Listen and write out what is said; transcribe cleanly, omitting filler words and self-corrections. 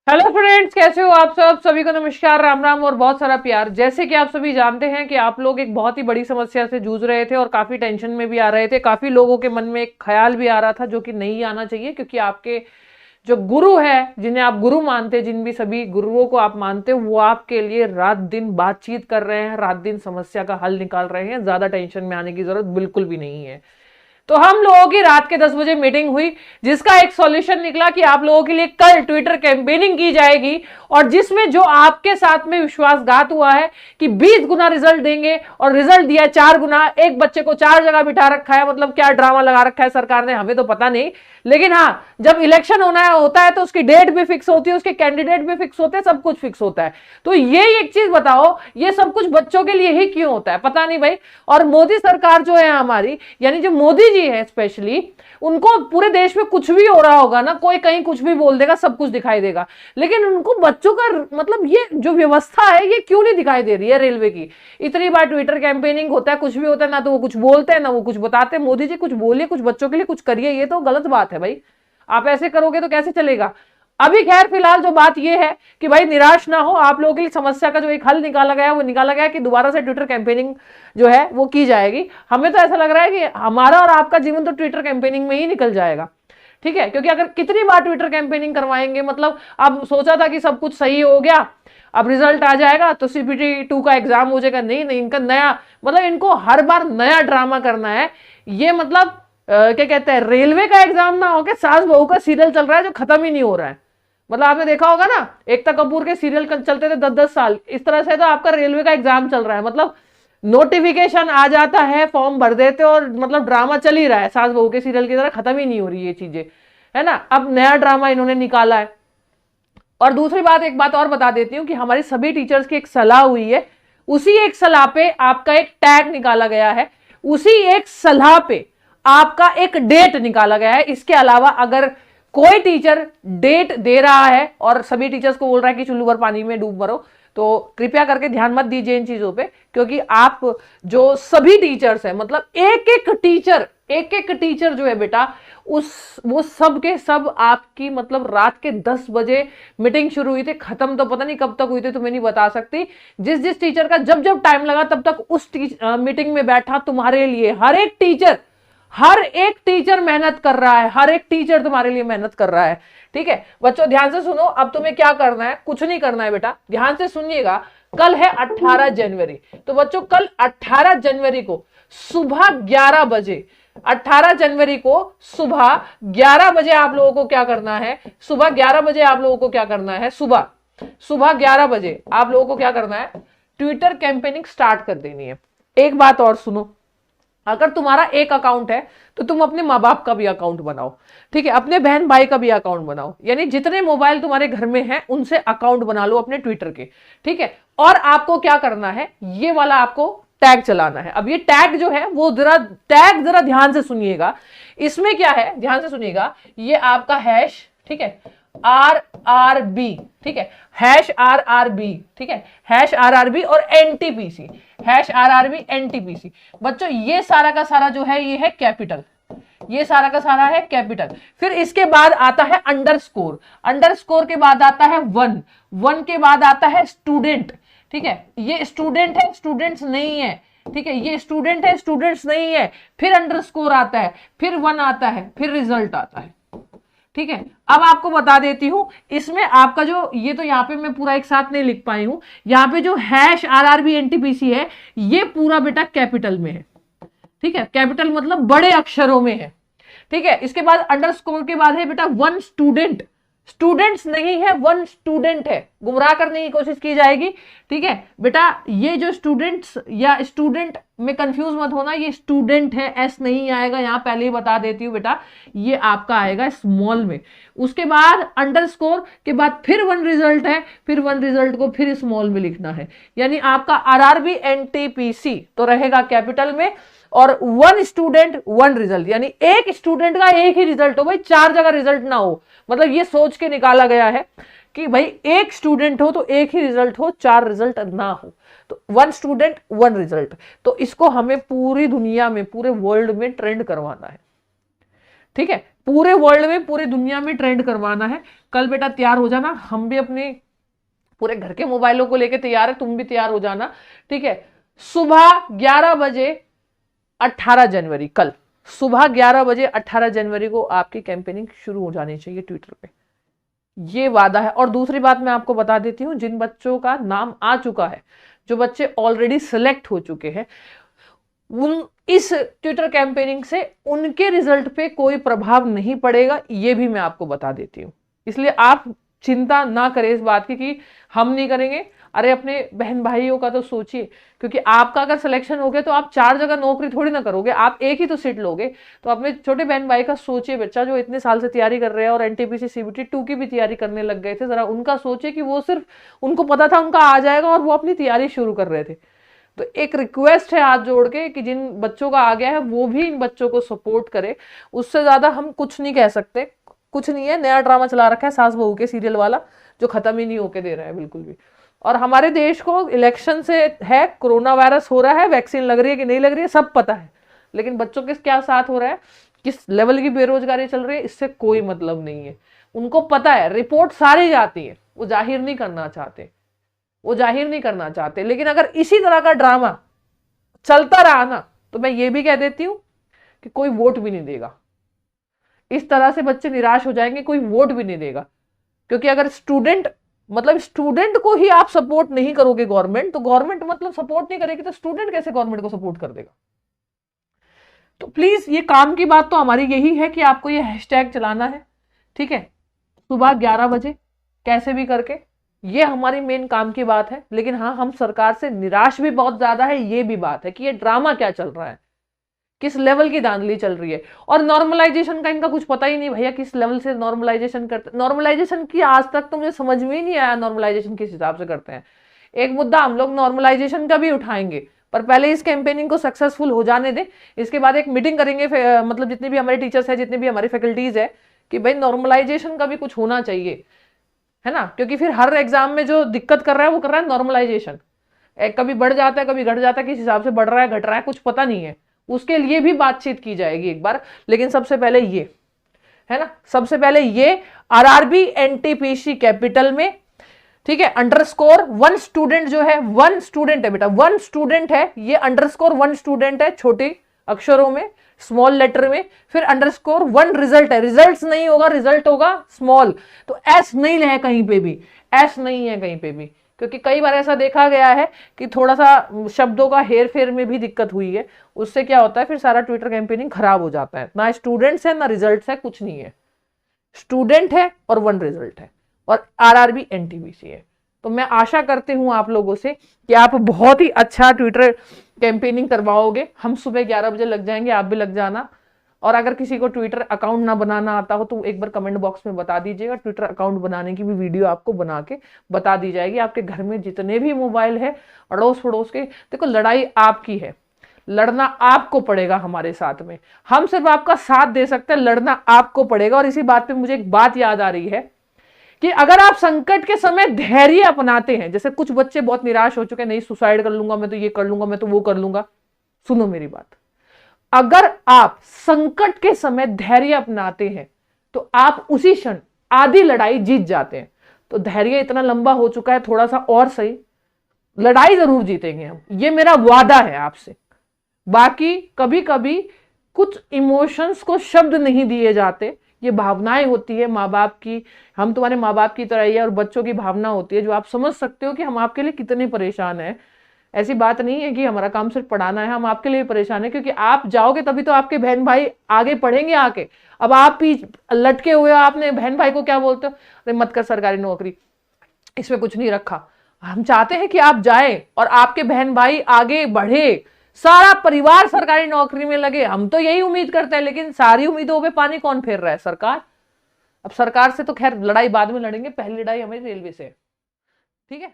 Hello friends, कैसे हो आप सब? सभी को नमस्कार, राम राम और बहुत सारा प्यार। जैसे कि आप सभी जानते हैं कि आप लोग एक बहुत ही बड़ी समस्या से जूझ रहे थे और काफी टेंशन में भी आ रहे थे। काफी लोगों के मन में एक ख्याल भी आ रहा था जो कि नहीं आना चाहिए, क्योंकि आपके जो गुरु है, जिन्हें आप गुरु मानते हैं, जिन भी सभी गुरुओं को आप मानते हो, वो आपके लिए रात दिन बातचीत कर रहे हैं, रात दिन समस्या का हल निकाल रहे हैं। ज्यादा टेंशन में आने की जरूरत बिल्कुल भी नहीं है। तो हम लोगों की रात के 10 बजे मीटिंग हुई, जिसका एक सॉल्यूशन निकला कि आप लोगों के लिए कल ट्विटर कैंपेनिंग की जाएगी, और जिसमें जो आपके साथ में विश्वासघात हुआ है कि 20 गुना रिजल्ट देंगे और रिजल्ट दिया 4 गुना। एक बच्चे को 4 जगह बिठा रखा है, मतलब क्या ड्रामा लगा रखा है सरकार ने, हमें तो पता नहीं। लेकिन हाँ, जब इलेक्शन होता है तो उसकी डेट भी फिक्स होती है, उसके कैंडिडेट भी फिक्स होते हैं, सब कुछ फिक्स होता है। तो ये एक चीज बताओ, ये सब कुछ बच्चों के लिए ही क्यों होता है? पता नहीं भाई। और मोदी सरकार जो है हमारी, यानी जो मोदी जी है स्पेशली, उनको पूरे देश में कुछ भी हो रहा होगा ना, कोई कहीं कुछ भी बोल देगा, सब कुछ दिखाई देगा, लेकिन उनको बच्चों का मतलब ये जो व्यवस्था है ये क्यों नहीं दिखाई दे रही है रेलवे की? इतनी बार ट्विटर कैंपेनिंग होता है, कुछ भी होता है ना, तो वो कुछ बोलते हैं ना वो कुछ बताते हैं। मोदी जी कुछ बोलिए, कुछ बच्चों के लिए कुछ करिए, ये तो गलत बात है भाई। आप ऐसे करोगे तो कैसे चलेगा? अभी खैर फिलहाल जो बात यह है कि भाई निराश ना हो, आप लोगों के लिए समस्या का जो एक हल निकाला गया वो निकाला गया कि दोबारा से ट्विटर कैंपेनिंग जो है वो की जाएगी। हमें तो ऐसा लग रहा है कि हमारा और आपका जीवन तो ट्विटर कैंपेनिंग में ही निकल जाएगा। ठीक है, क्योंकि अगर कितनी बार ट्विटर कैंपेनिंग करवाएंगे, मतलब अब सोचा था कि सब कुछ सही हो गया, अब रिजल्ट आ जाएगा तो CPT 2 का एग्जाम हो जाएगा। नहीं नहीं, इनका नया मतलब इनको हर बार नया ड्रामा करना है। ये मतलब क्या कहते हैं, रेलवे का एग्जाम ना होकर सास बहू का सीरियल चल रहा है जो खत्म ही नहीं हो रहा है। मतलब आपने देखा होगा ना, एकता कपूर के सीरियल चलते थे 10-10 साल, इस तरह से तो आपका रेलवे का एग्जाम चल रहा है। मतलब नोटिफिकेशन आ जाता है, फॉर्म भर देते और मतलब ड्रामा चल ही रहा है, सास बहू के सीरियल की तरह, खत्म ही नहीं हो रही ये चीजें, है ना। अब नया ड्रामा इन्होंने निकाला है। और दूसरी बात, एक बात और बता देती हूँ कि हमारी सभी टीचर्स की एक सलाह हुई है, उसी एक सलाह पे आपका एक टैग निकाला गया है, उसी एक सलाह पे आपका एक डेट निकाला गया है। इसके अलावा अगर कोई टीचर डेट दे रहा है और सभी टीचर्स को बोल रहा है कि चुल्लू भर पानी में डूब मरो, तो कृपया करके ध्यान मत दीजिए इन चीजों पे, क्योंकि आप जो सभी टीचर्स हैं, मतलब एक एक टीचर जो है बेटा, उस वो सब के सब आपकी मतलब रात के 10 बजे मीटिंग शुरू हुई थी, खत्म तो पता नहीं कब तक हुई थी, तुम्हें नहीं बता सकती। जिस जिस टीचर का जब जब टाइम लगा तब तक उस मीटिंग में बैठा तुम्हारे लिए। हर एक टीचर मेहनत कर रहा है, हर एक टीचर तुम्हारे लिए मेहनत कर रहा है। ठीक है बच्चों, ध्यान से सुनो। अब तुम्हें क्या करना है? कुछ नहीं करना है बेटा, ध्यान से सुनिएगा। कल है 18 जनवरी, तो बच्चों कल 18 जनवरी को सुबह 11 बजे, 18 जनवरी को सुबह 11 बजे आप लोगों को क्या करना है? सुबह 11 बजे आप लोगों को क्या करना है? सुबह 11 बजे आप लोगों को क्या करना है? ट्विटर कैंपेनिंग स्टार्ट कर देनी है। एक बात और सुनो, अगर तुम्हारा एक अकाउंट है तो तुम अपने माँ बाप का भी अकाउंट बनाओ। ठीक है, अपने बहन भाई का भी अकाउंट बनाओ, यानी जितने मोबाइल तुम्हारे घर में हैं उनसे अकाउंट बना लो अपने ट्विटर के। ठीक है, और आपको क्या करना है? ये वाला आपको टैग चलाना है। अब ये टैग जो है वो जरा ध्यान से सुनिएगा। इसमें क्या है, ध्यान से सुनिएगा। ये आपका हैश, ठीक है, RRB, ठीक है, #RRB, ठीक है, #RRB और NTPC, #RRB NTPC। बच्चों ये सारा का सारा जो है ये है कैपिटल, ये सारा का सारा है कैपिटल। फिर इसके बाद आता है अंडरस्कोर, अंडरस्कोर के बाद आता है 1 के बाद आता है स्टूडेंट। ठीक है, ये स्टूडेंट है, स्टूडेंट्स नहीं है। ठीक है, ये स्टूडेंट है, स्टूडेंट्स नहीं है। फिर अंडरस्कोर आता है, फिर 1 आता है, फिर रिजल्ट आता है। ठीक है, अब आपको बता देती हूं, इसमें आपका जो ये तो यहां पे मैं पूरा एक साथ नहीं लिख पाई हूं, यहां पे जो #RRBNTPC है ये पूरा बेटा कैपिटल में है। ठीक है, कैपिटल मतलब बड़े अक्षरों में है। ठीक है, इसके बाद अंडरस्कोर के बाद है बेटा 1 स्टूडेंट, स्टूडेंट्स नहीं है, 1 स्टूडेंट है, गुमराह करने की कोशिश की जाएगी। ठीक है बेटा, ये जो स्टूडेंट्स या स्टूडेंट में कंफ्यूज मत होना, ये स्टूडेंट है, एस नहीं आएगा यहां, पहले ही बता देती हूं बेटा, ये आपका आएगा स्मॉल में। उसके बाद अंडरस्कोर के बाद फिर 1 रिजल्ट है, फिर 1 रिजल्ट को फिर स्मॉल में लिखना है, यानी आपका RRBNTPC तो रहेगा कैपिटल में, और 1 स्टूडेंट 1 रिजल्ट, यानी एक स्टूडेंट का एक ही रिजल्ट हो भाई, 4 जगह रिजल्ट ना हो। मतलब ये सोच के निकाला गया है कि भाई एक स्टूडेंट हो तो एक ही रिजल्ट हो, 4 रिजल्ट ना हो। तो 1 स्टूडेंट 1 रिजल्ट, तो इसको हमें पूरी दुनिया में, पूरे वर्ल्ड में ट्रेंड करवाना है। ठीक है, पूरे वर्ल्ड में, पूरे दुनिया में ट्रेंड करवाना है। कल बेटा तैयार हो जाना, हम भी अपने पूरे घर के मोबाइलों को लेके तैयार है, तुम भी तैयार हो जाना, ठीक है। सुबह 11 बजे 18 जनवरी, कल सुबह 11 बजे 18 जनवरी को आपकी कैंपेनिंग शुरू हो जानी चाहिए ट्विटर पे, ये वादा है। और दूसरी बात मैं आपको बता देती हूं, जिन बच्चों का नाम आ चुका है, जो बच्चे ऑलरेडी सिलेक्ट हो चुके हैं, उन इस ट्विटर कैंपेनिंग से उनके रिजल्ट पे कोई प्रभाव नहीं पड़ेगा, ये भी मैं आपको बता देती हूं। इसलिए आप चिंता ना करें इस बात की कि हम नहीं करेंगे। अरे अपने बहन भाइयों का तो सोचिए, क्योंकि आपका अगर सिलेक्शन हो गया तो आप 4 जगह नौकरी थोड़ी ना करोगे, आप एक ही तो सीट लोगे। तो अपने छोटे बहन भाई का सोचिए, बच्चा जो इतने साल से तैयारी कर रहे हैं और एनटीपीसी सीबीटी 2 की भी तैयारी करने लग गए थे, जरा उनका सोचिए कि वो सिर्फ उनको पता था उनका आ जाएगा और वो अपनी तैयारी शुरू कर रहे थे। तो एक रिक्वेस्ट है हाथ जोड़ के कि जिन बच्चों का आ गया है वो भी इन बच्चों को सपोर्ट करे, उससे ज्यादा हम कुछ नहीं कह सकते। कुछ नहीं है, नया ड्रामा चला रखा है सास बहू के सीरियल वाला, जो खत्म ही नहीं होके दे रहा है बिल्कुल भी। और हमारे देश को इलेक्शन से है, कोरोना वायरस हो रहा है, वैक्सीन लग रही है कि नहीं लग रही है सब पता है, लेकिन बच्चों के क्या साथ हो रहा है, किस लेवल की बेरोजगारी चल रही है, इससे कोई मतलब नहीं है। उनको पता है, रिपोर्ट सारी जाती है, वो जाहिर नहीं करना चाहते, वो जाहिर नहीं करना चाहते। लेकिन अगर इसी तरह का ड्रामा चलता रहा ना, तो मैं ये भी कह देती हूं कि कोई वोट भी नहीं देगा। इस तरह से बच्चे निराश हो जाएंगे, कोई वोट भी नहीं देगा। क्योंकि अगर स्टूडेंट को ही आप सपोर्ट नहीं करोगे गवर्नमेंट, तो गवर्नमेंट मतलब सपोर्ट नहीं करेगी तो स्टूडेंट कैसे गवर्नमेंट को सपोर्ट कर देगा। तो प्लीज ये काम की बात तो हमारी यही है कि आपको ये हैशटैग चलाना है, ठीक है, सुबह 11 बजे कैसे भी करके, ये हमारी मेन काम की बात है। लेकिन हाँ, हम सरकार से निराश भी बहुत ज्यादा है, ये भी बात है कि ये ड्रामा क्या चल रहा है, किस लेवल की धांधली चल रही है। और नॉर्मलाइजेशन का इनका कुछ पता ही नहीं भैया, किस लेवल से नॉर्मलाइजेशन करते, नॉर्मलाइजेशन की आज तक तो मुझे समझ में ही नहीं आया नॉर्मलाइजेशन किस हिसाब से करते हैं। एक मुद्दा हम लोग नॉर्मलाइजेशन का भी उठाएंगे, पर पहले इस कैंपेनिंग को सक्सेसफुल हो जाने दें, इसके बाद एक मीटिंग करेंगे, मतलब जितने भी हमारे टीचर्स है, जितने भी हमारी फैकल्टीज है, कि भाई नॉर्मलाइजेशन का भी कुछ होना चाहिए, है ना। क्योंकि फिर हर एग्जाम में जो दिक्कत कर रहा है वो कर रहा है नॉर्मलाइजेशन, कभी बढ़ जाता है कभी घट जाता है, किस हिसाब से बढ़ रहा है घट रहा है कुछ पता नहीं है, उसके लिए भी बातचीत की जाएगी एक बार। लेकिन सबसे पहले ये है ना, सबसे पहले ये आरआरबी एनटीपीसी कैपिटल में, ठीक है, अंडरस्कोर 1 स्टूडेंट जो है, 1 स्टूडेंट है बेटा, 1 स्टूडेंट है, ये अंडरस्कोर 1 स्टूडेंट है छोटे अक्षरों में, स्मॉल लेटर में, फिर अंडरस्कोर 1 रिजल्ट है, रिजल्ट्स नहीं होगा, रिजल्ट होगा स्मॉल, तो एस नहीं है कहीं पे भी, एस नहीं है कहीं पे भी, क्योंकि कई बार ऐसा देखा गया है कि थोड़ा सा शब्दों का हेर फेर में भी दिक्कत हुई है, उससे क्या होता है फिर सारा ट्विटर कैंपेनिंग खराब हो जाता है। ना स्टूडेंट्स है ना रिजल्ट्स है, कुछ नहीं है, स्टूडेंट है और 1 रिजल्ट है, और आरआरबी एनटीपीसी है। तो मैं आशा करती हूं आप लोगों से कि आप बहुत ही अच्छा ट्विटर कैंपेनिंग करवाओगे। हम सुबह 11 बजे लग जाएंगे, आप भी लग जाना। और अगर किसी को ट्विटर अकाउंट ना बनाना आता हो तो एक बार कमेंट बॉक्स में बता दीजिएगा, ट्विटर अकाउंट बनाने की भी वीडियो आपको बना के बता दी जाएगी। आपके घर में जितने भी मोबाइल है अड़ोस पड़ोस के, देखो लड़ाई आपकी है, लड़ना आपको पड़ेगा हमारे साथ में, हम सिर्फ आपका साथ दे सकते हैं, लड़ना आपको पड़ेगा। और इसी बात पे मुझे एक बात याद आ रही है कि अगर आप संकट के समय धैर्य अपनाते हैं, जैसे कुछ बच्चे बहुत निराश हो चुके हैं, नहीं सुसाइड कर लूंगा मैं तो, ये कर लूंगा मैं तो, वो कर लूंगा, सुनो मेरी बात, अगर आप संकट के समय धैर्य अपनाते हैं तो आप उसी क्षण आधी लड़ाई जीत जाते हैं। तो धैर्य इतना लंबा हो चुका है, थोड़ा सा और सही, लड़ाई जरूर जीतेंगे हम, ये मेरा वादा है आपसे। बाकी कभी कभी कुछ इमोशंस को शब्द नहीं दिए जाते, ये भावनाएं होती है माँ बाप की, हम तुम्हारे माँ बाप की तरह ही है, और बच्चों की भावना होती है जो आप समझ सकते हो कि हम आपके लिए कितने परेशान हैं। ऐसी बात नहीं है कि हमारा काम सिर्फ पढ़ाना है, हम आपके लिए परेशान है, क्योंकि आप जाओगे तभी तो आपके बहन भाई आगे पढ़ेंगे आके। अब आप ही लटके हुए हो, आपने बहन भाई को क्या बोलते हो, अरे मत कर सरकारी नौकरी, इसमें कुछ नहीं रखा। हम चाहते हैं कि आप जाए और आपके बहन भाई आगे बढ़े, सारा परिवार सरकारी नौकरी में लगे, हम तो यही उम्मीद करते हैं। लेकिन सारी उम्मीदों पे पानी कौन फेर रहा है, सरकार। अब सरकार से तो खैर लड़ाई बाद में लड़ेंगे, पहली लड़ाई हमारी रेलवे से है, ठीक है।